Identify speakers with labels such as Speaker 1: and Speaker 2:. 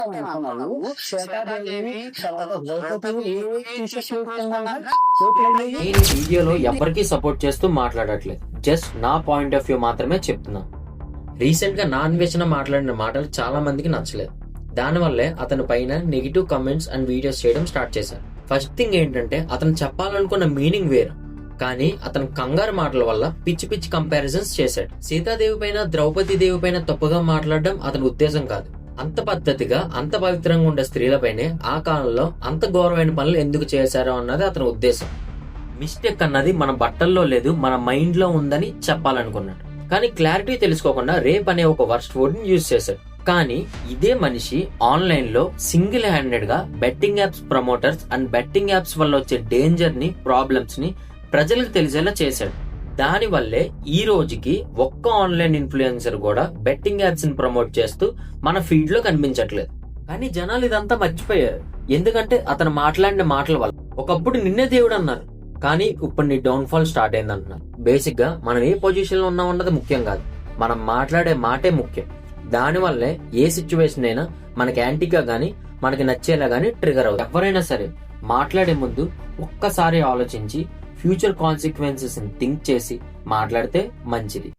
Speaker 1: నేను వీడియోలో ఎవరికి సపోర్ట్ చేస్తూ మాట్లాడట్లేదు, జస్ట్ నా పాయింట్ ఆఫ్ వ్యూ మాత్రమే చెప్తున్నా. రీసెంట్ గా నా అన్వేషణ మాట్లాడిన మాటలు చాలా మందికి నచ్చలేదు. దానివల్లే అతని పైన నెగిటివ్ కమెంట్స్ అండ్ వీడియోస్ చేయడం స్టార్ట్ చేశారు. ఫస్ట్ థింగ్ ఏంటంటే, అతను చెప్పాలనుకున్న మీనింగ్ వేరు, కానీ అతను కంగారు మాటల వల్ల పిచ్చి పిచ్చి కంపారిజన్స్ చేశాడు. సీతాదేవి పైన, ద్రౌపది దేవి పైన తప్పుగా మాట్లాడడం అతని ఉద్దేశం కాదు. అంత పద్ధతిగా, అంత పవిత్రంగా ఉండే స్త్రీలపైనే ఆ కాలంలో అంత ఘోరమైన పనులు ఎందుకు చేశారో అన్నది అతని ఉద్దేశం. మిస్టేక్ అన్నది మన బట్టల్లో లేదు, మన మైండ్ లో ఉందని చెప్పాలనుకున్నాడు. కానీ క్లారిటీ తెలుసుకోకుండా రేప్ అనే ఒక వర్స్ట్ వర్డ్ ని యూజ్ చేశాడు. కానీ ఇదే మనిషి ఆన్లైన్ లో సింగిల్ హ్యాండెడ్ గా betting apps promoters and betting apps వల్ల వచ్చే డేంజర్ ని, ప్రాబ్లమ్స్ ని ప్రజలకు తెలిసేలా చేశాడు. దాని వల్లే ఈ రోజుకి ఒక్క ఆన్లైన్ ఇన్ఫ్లుయెన్సర్ కూడా బెట్టింగ్ యాప్స్ ని ప్రమోట్ చేస్తూ మన ఫీడ్ లో కనిపించట్లేదు. కానీ జనాలు ఇదంతా మర్చిపోయారు, ఎందుకంటే అతను మాట్లాడిన మాటల వల్ల. ఒకప్పుడు నిన్నే దేవుడు అన్నారు, కానీ ఇప్పుడు నీ డౌన్ఫాల్ స్టార్ట్ అయింది అంటున్నారు. బేసిక్ గా మనం ఏ పొజిషన్ లో ఉన్నామన్నది ముఖ్యం కాదు, మనం మాట్లాడే మాటే ముఖ్యం. దానివల్లే ఏ సిచ్యువేషన్ అయినా మనకి యాంటీగా గానీ, మనకి నచ్చేలా గానీ ట్రిగర్ అవుతుంది. ఎవరైనా సరే మాట్లాడే ముందు ఒక్కసారి ఆలోచించి ఫ్యూచర్ కాన్సిక్వెన్సెస్ ని థింక్ చేసి మాట్లాడితే మంచిది.